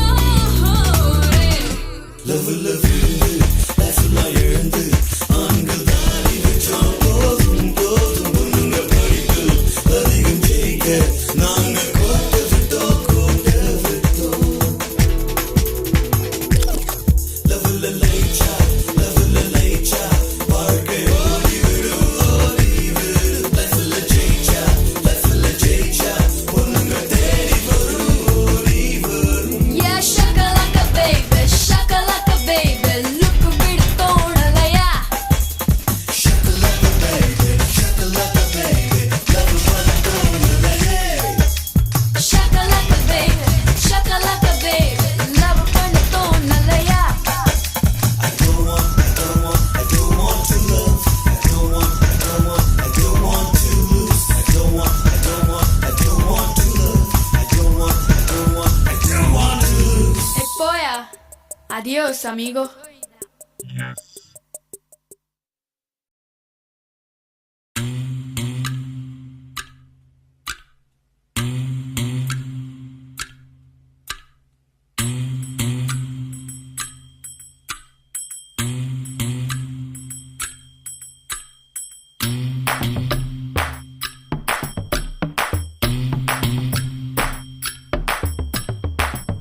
Yeah, shakalaka baby, shakalaka baby, Adiós, amigo.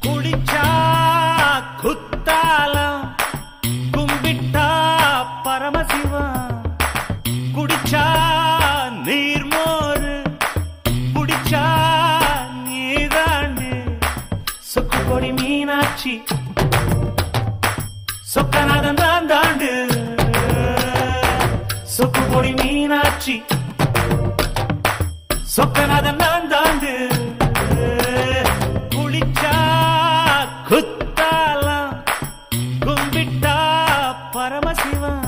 குடிச்சா குத்தாலம் கும்பிட்டா பரமசிவம் குடிச்சா நீர்மோரு குடிச்சா நீதாண்டு சொக்கு கொடி மீனாட்சி சொக்கநாதன் தான் தாண்டு சொக்கு கொடி மீனாட்சி சொக்கநாதன் தான் தாண்டு குளிச்சா குத்தாலம் கும்பிட்டா பரமசிவம்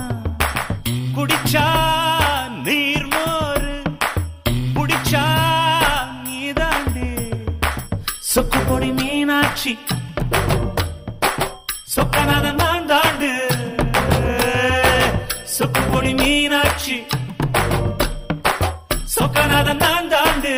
குடிச்சா நீர்மோரு குடிச்சா நீதாண்டு சொக்கு பொடி மீனாட்சி சொக்கநாதன் நான் தாண்டு சொக்கு பொடி மீனாட்சி சொக்கநாதன் நான் தாண்டு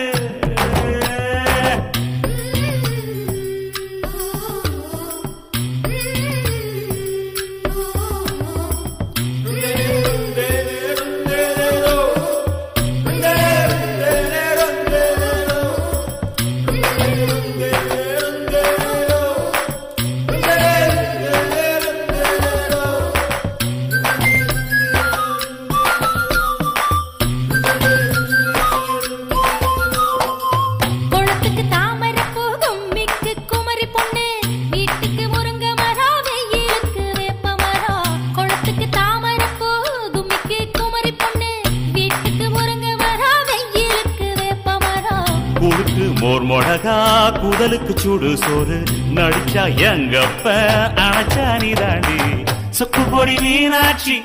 குளத்துக்கு தாமரை போகும் மிக்கு குமரி பொண்ணு வீட்டுக்கு முருங்க மரம் வெயிலுக்கு வேப்ப மரம் குளத்துக்கு தாமரை போகும் மிக்கு குமரி பொண்ணு வீட்டுக்கு முருங்க மரம் வெயிலுக்கு வேப்ப மரம் கூழுக்கு மோர் மொடகா குடலுக்கு சூடு சோறு நடிச்சா எங்கப்ப அணைச்சா நீ தாண்டி சொக்கு பொடி மீனாட்சி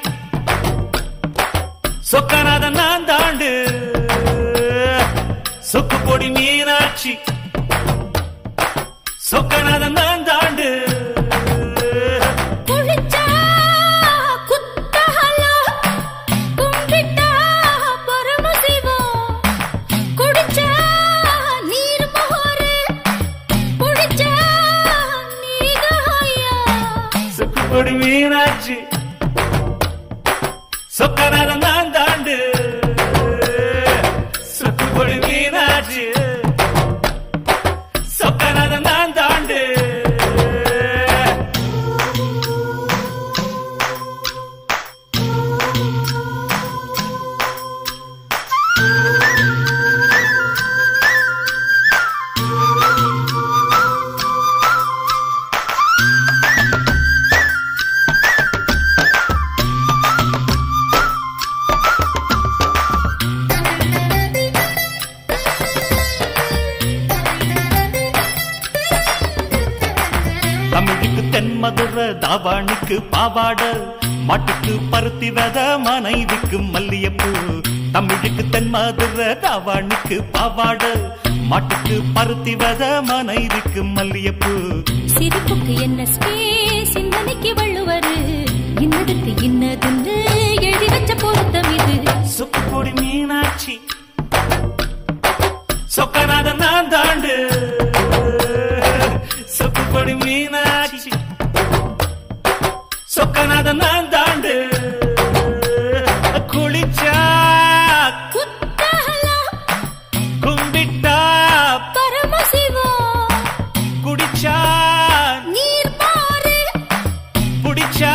சொக்கநாதன் நான் தாண்டு சொக்கு பொடி மீனாட்சி சொக்கநாதன் நான் தாண்டு குளிச்சா குத்தாலம் கும்பிட்டா பரமசிவம் குடிச்சா நீர்மோரு குடிச்சா நீதாயா சொக்கு பொடி மீனாட்சி சொக்கநாதன் நான் தாண்டு சொக்கு பொடி மீனாட்சி சொக்கநாதன் நான் தாண்டு தமிழுக்கு தென்மதுரை தாவாணிக்கு பாவாட மாட்டுக்கு பருத்தி வித மனைவிக்கு மல்லியப்பூ தமிழுக்கு தென்மதுரை தாவாணிக்கு பாவாட மாட்டுக்கு பருத்தி வித மனைவிக்கு மல்லியப்பூ சிரிப்புக்கு என்ன ஸ்பேஸ் சிந்தனைக்கு வள்ளுவரு இன்னதுக்கு இன்னதுன்னு எழுதி வச்ச பொருத்தம் இது சொக்கு பொடி மீனாட்சி சொக்கநாதன் நான் தாண்டு சொக்கு பொடி மீனாட்சி சொக்கநாதன் நான் தாண்டு குளிச்சா குத்தாலம் கும்பிட்டா பரமசிவம் குடிச்சா நீர்மோரு புடிச்சா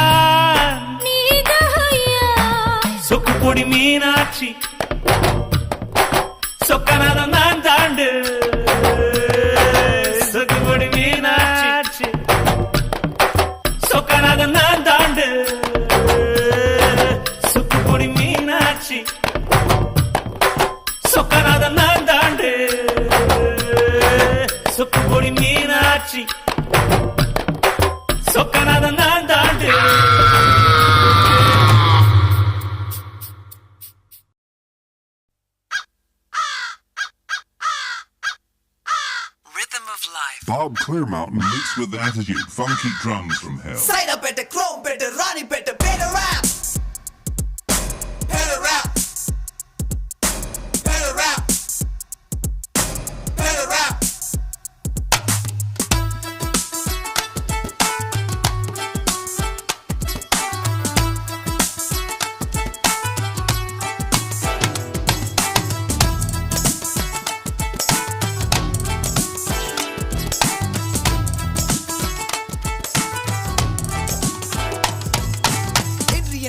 நீதாயா சொக்கு பொடி மீனாட்சி சொக்கநாதன் நான் தாண்டு சொக்கு பொடி மீனாட்சி சொக்கநாதன் நான் தாண்டு சொக்கு பொடி மீனாட்சி சொக்கநாதன் நான் தாண்டு சொக்கு பொடி மீனாட்சி சொக்கநாதன் நான் தாண்டு Bob Club Clear Mountain mixed with attitude, funky drums from hell. Sign up at the Chrome, better Ronnie, better rap. Better rap. Better rap. Better rap.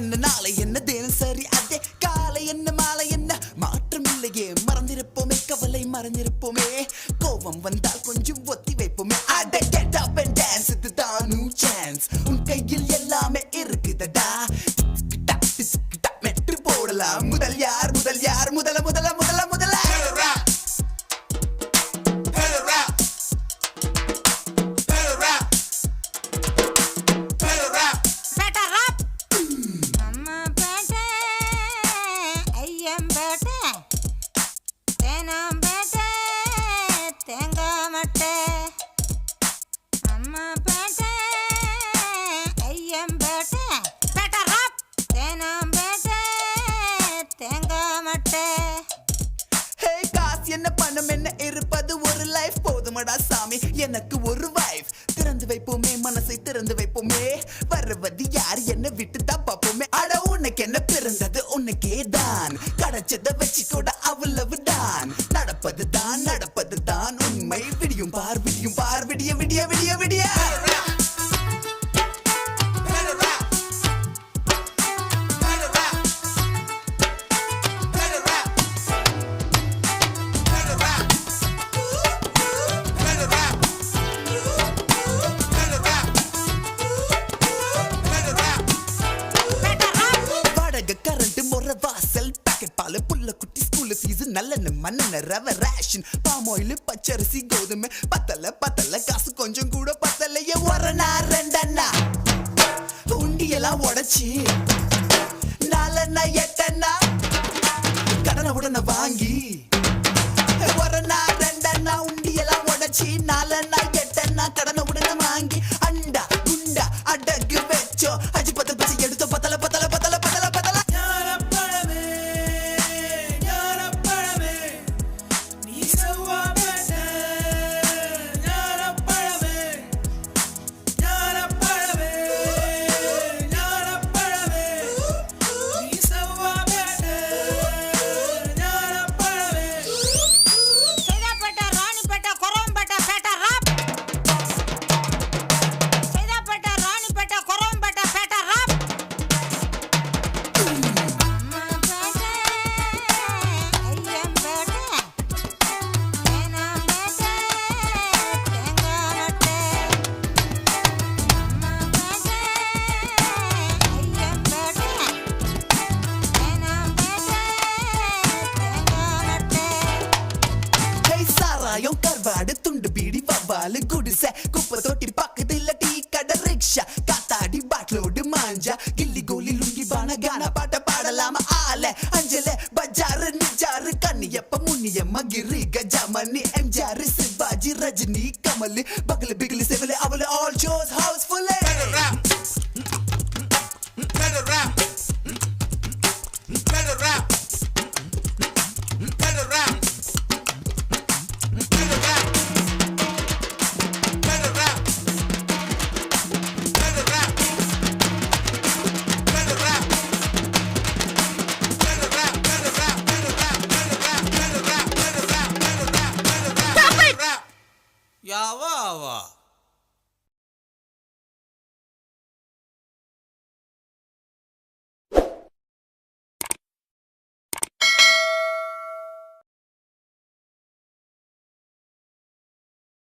என்ன நாளை என்ன தினசரி அதே காலை என்ன மாலை என்ன மாற்றம் இல்லையே மறந்திருப்போமே கவலை மறந்திருப்போமே கோபம் வந்தால் கொஞ்சம் ஒத்தி வைப்போமே அட get up and dance இதுதான் new chance உன் கையில் எல்லாமே இருக்குதடா மெட்டு போடலாம் முதல் யார் முதல் யார் முதல முதல முதல முதல என்ன பணம் என்ன இருப்பது ஒரு லைஃப் போதுமடா சாமி எனக்கு ஒரு வைஃப் திறந்து வைப்போமே மனசை திறந்து வைப்போமே வருவது யார் என்ன விட்டு தான் பார்ப்போமே அட உனக்கு என்ன பிறந்தது உனக்கே தான் கிடைச்சதை வச்சு கூட அவ்வளவு தான் நடப்பது தான் உண்மை விடியும் பார் விடிய விடிய விடிய விடிய நல்லெண்ணு மண்ணெண்ண ரவ ரேஷன் பாமாயில் பச்சரிசி கோதுமை பத்தல காசு கொஞ்சம் கூட பத்தலையே ஒரணா ரெண்டண்ணா உண்டியெல்லாம் உடைச்சி நாலண்ணா எட்டண்ணா கடனை உடனே வாங்கி ஒரணா ரெண்டண்ணா உண்டியெல்லாம் உடைச்சி நாலண்ணா எட்டண்ணா கடனை உடனே வாங்கி அண்டா குண்டா அடகு வச்சோ அஜி பத்து பசி எடுத்தோ பத்தல பத்தல பத்தல பத்தல பத்தல கருவாடு துண்டு பீடி வவ்வாலு குடிசை குப்பை தொட்டி பக்கத்துல டீ கடை ரிக்ஷா காத்தாடி பாட்லோடு மாஞ்சா கில்லி கோலி லுங்கி பான கான பாட்ட பாடலாம ஆல அஞ்சல பஜாரு நிஜாரு கண்ணியப்ப முன்னியம்மா கிரி கஜாமணி எம்ஜாரு சிவாஜி ரஜினி கமல்